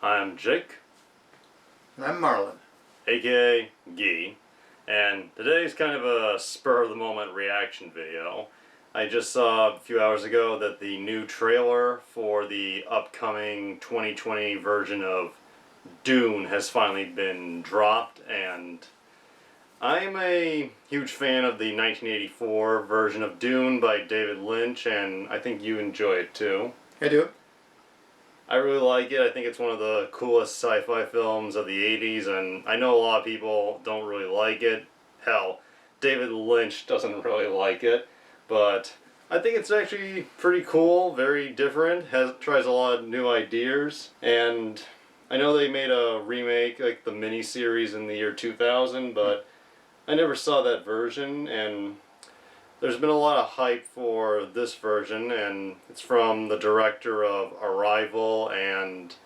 I'm Jake, And I'm Marlin. aka Gee, and today's kind of a spur of the moment reaction video. I just saw a few hours ago that the new trailer for the upcoming 2020 version of Dune has finally been dropped, and I'm a huge fan of the 1984 version of Dune by David Lynch, and I think you enjoy it too. I do. I really like it. I think it's one of the coolest sci-fi films of the 80s, and I know a lot of people don't really like it. Hell, David Lynch doesn't really like it, but I think it's actually pretty cool, very different, tries a lot of new ideas, and I know they made a remake, like the mini-series in the year 2000, but I never saw that version, and there's been a lot of hype for this version, and it's from the director of Arrival and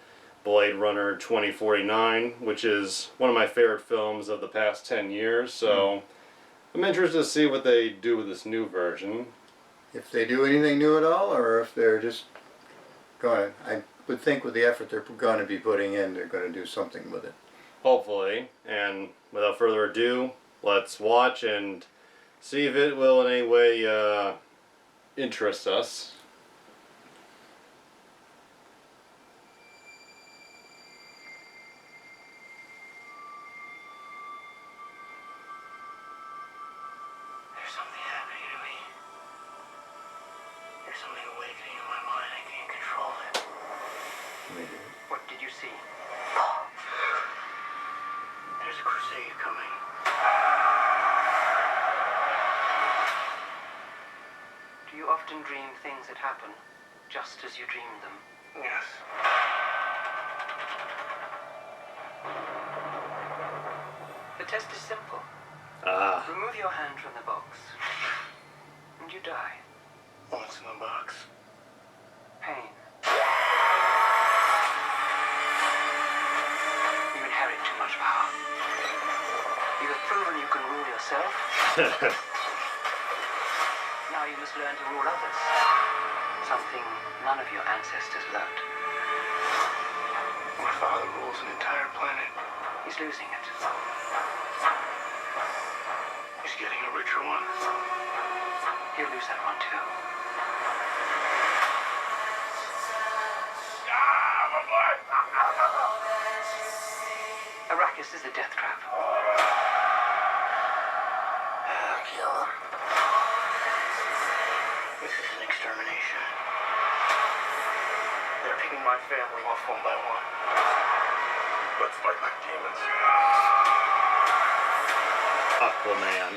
Blade Runner 2049, which is one of my favorite films of the past 10 years, so I'm interested to see what they do with this new version. If they do anything new at all, or if they're just going, I would think with the effort they're going to be putting in, they're going to do something with it. Hopefully, and without further ado, let's watch and see if it will in any way interest us. There's something happening to me. There's something awakening in my mind. I can't control it. What did you see? There's a crusade coming. Do you often dream things that happen just as you dreamed them? Yes. The test is simple. Remove your hand from the box, and you die. What's in the box? Pain. You inherit too much power. You have proven you can rule yourself. Now you must learn to rule others. Something none of your ancestors learned. My father rules an entire planet. He's losing it. He's getting a richer one. He'll lose that one too. Arrakis is a death trap. Killer. This is an extermination. They're picking my family off one by one. Let's fight like demons. Aquaman.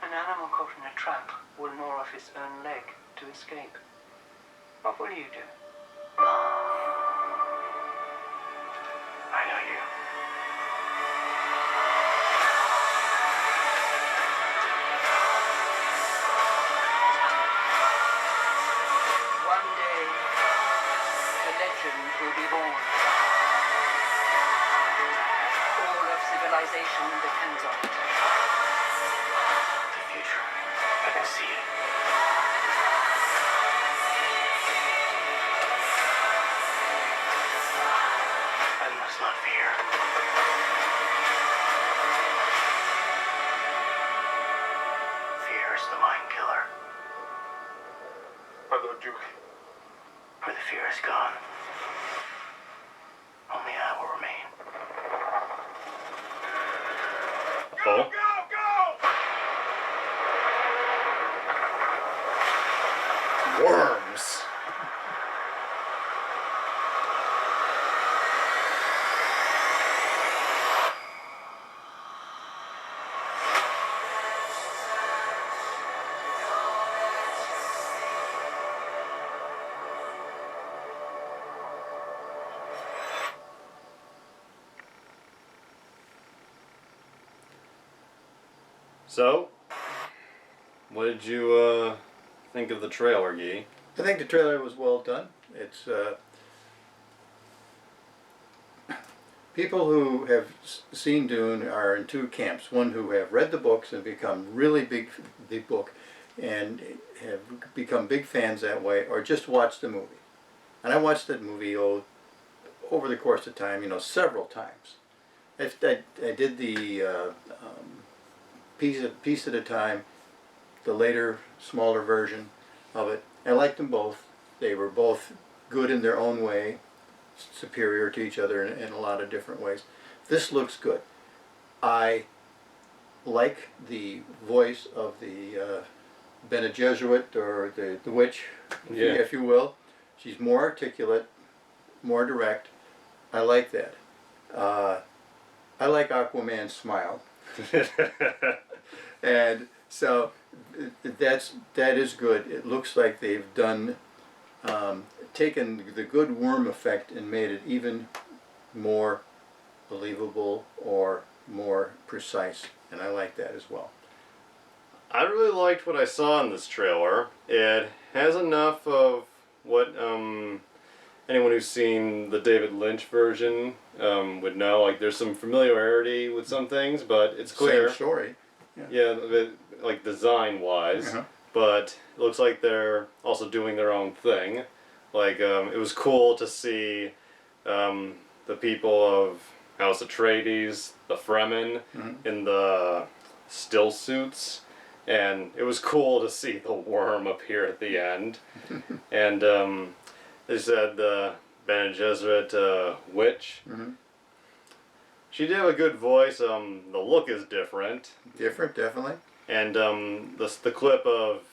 An animal caught in a trap will gnaw off its own leg to escape. What will you do? I know you. One day, a legend will be born. All of civilization depends on it. The future. I can see it. I must not fear. Fear is the mind killer. My Lord Duke. Where the fear is gone, only I will remain. Oh. Worms. So, what did you think of the trailer, Guy? I think the trailer was well done. It's people who have seen Dune are in two camps. One who have read the books and become really big book and have become big fans that way, or just watched the movie. And I watched that movie over the course of time, several times. I did the piece at a time, the later, smaller version of it. I liked them both. They were both good in their own way, superior to each other in a lot of different ways. This looks good. I like the voice of the Bene Gesserit, or the witch, if you will. She's more articulate, more direct. I like that. I like Aquaman's smile. And so that is good. It looks like they've done taken the good worm effect and made it even more believable or more precise, and I like that as well. I really liked what I saw in this trailer. It has enough of what anyone who's seen the David Lynch version would know. Like, there's some familiarity with some things, but it's clear. Same story. Yeah, like design-wise. Uh-huh. But it looks like they're also doing their own thing. Like, it was cool to see the people of House Atreides, the Fremen, in the still suits. And it was cool to see the worm appear at the end. And they said the Bene Gesserit witch. She did have a good voice. The look is different. Different, definitely. And the clip of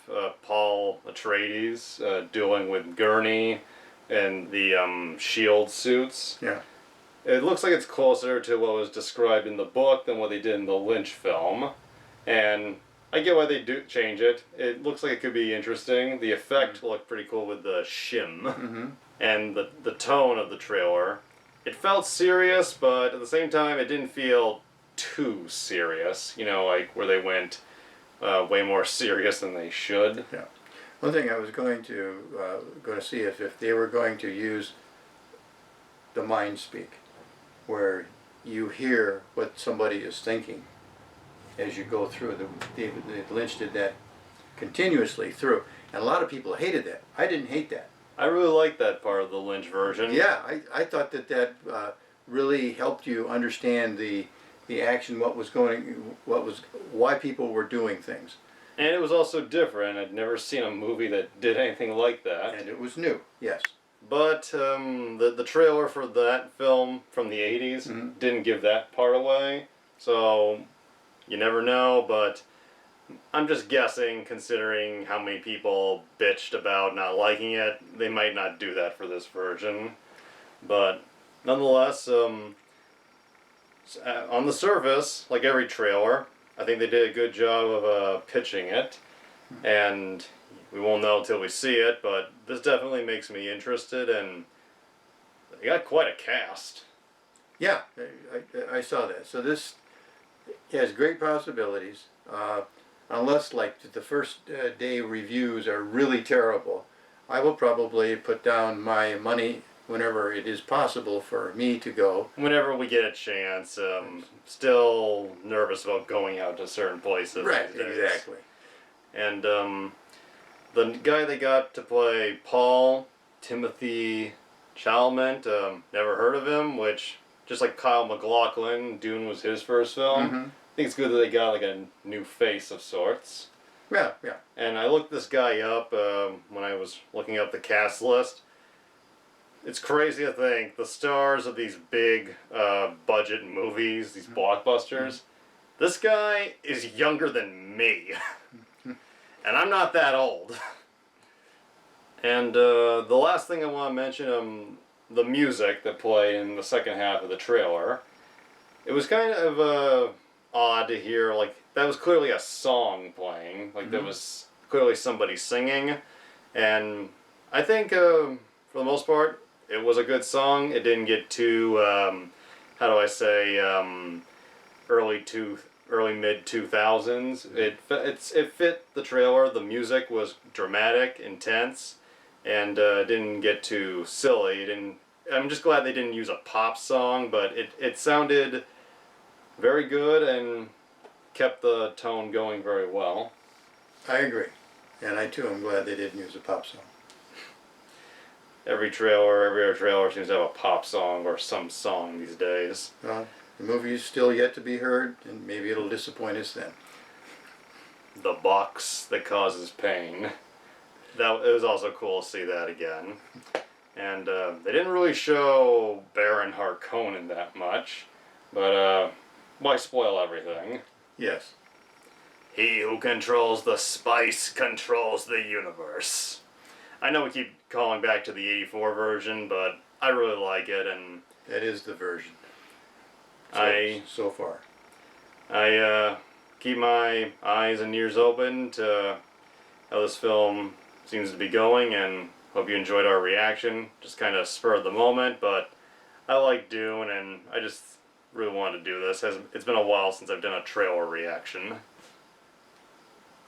Paul Atreides dueling with Gurney and the shield suits. Yeah. It looks like it's closer to what was described in the book than what they did in the Lynch film. And I get why they do change it. It looks like it could be interesting. The effect looked pretty cool with the shim. And the tone of the trailer. It felt serious, but at the same time it didn't feel too serious. Like where they went way more serious than they should. Yeah. One thing I was going to see if they were going to use the mind speak, where you hear what somebody is thinking as you go through. David Lynch did that continuously through, and a lot of people hated that. I didn't hate that. I really like that part of the Lynch version. Yeah, I thought that really helped you understand the action, why people were doing things. And it was also different. I'd never seen a movie that did anything like that. And it was new, yes. But the trailer for that film from the 80s didn't give that part away. So you never know, but I'm just guessing, considering how many people bitched about not liking it, they might not do that for this version. But nonetheless, on the surface, like every trailer, I think they did a good job of pitching it. And we won't know until we see it, but this definitely makes me interested, and they got quite a cast. Yeah, I saw that. So this has great possibilities. Unless, like, the first day reviews are really terrible, I will probably put down my money whenever it is possible for me to go. Whenever we get a chance. Still nervous about going out to certain places. Right, these days. exactly. And the guy they got to play Paul, Timothy Chalamet, never heard of him, which, just like Kyle MacLachlan, Dune was his first film. I think it's good that they got like a new face of sorts. Yeah. And I looked this guy up when I was looking up the cast list. It's crazy to think the stars of these big budget movies, these blockbusters, this guy is younger than me. And I'm not that old. And the last thing I want to mention, the music that played in the second half of the trailer. It was kind of odd to hear, like, that was clearly a song playing. Like, there was clearly somebody singing. And I think, for the most part, it was a good song. It didn't get too, early mid-2000s. It fit the trailer. The music was dramatic, intense, and didn't get too silly. I'm just glad they didn't use a pop song, but it sounded very good and kept the tone going very well. I agree. And I too am glad they didn't use a pop song. every other trailer seems to have a pop song or some song these days. Well, the movie is still yet to be heard, and maybe it'll disappoint us then. The box that causes pain. It was also cool to see that again. And they didn't really show Baron Harkonnen that much, but why spoil everything? Yes. He who controls the spice controls the universe. I know we keep calling back to the '84 version, but I really like it, and That is the version. So far. I keep my eyes and ears open to how this film seems to be going, and hope you enjoyed our reaction. Just kind of spur of the moment, but I like Dune, and I just really wanted to do this. It's been a while since I've done a trailer reaction.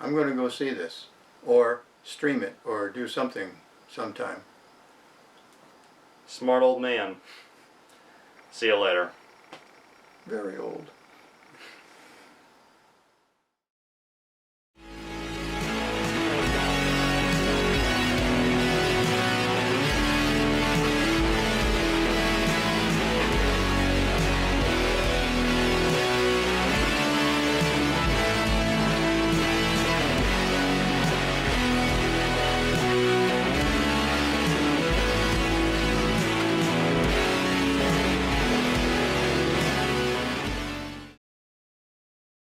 I'm going to go see this, or stream it, or do something sometime. Smart old man. See you later. Very old.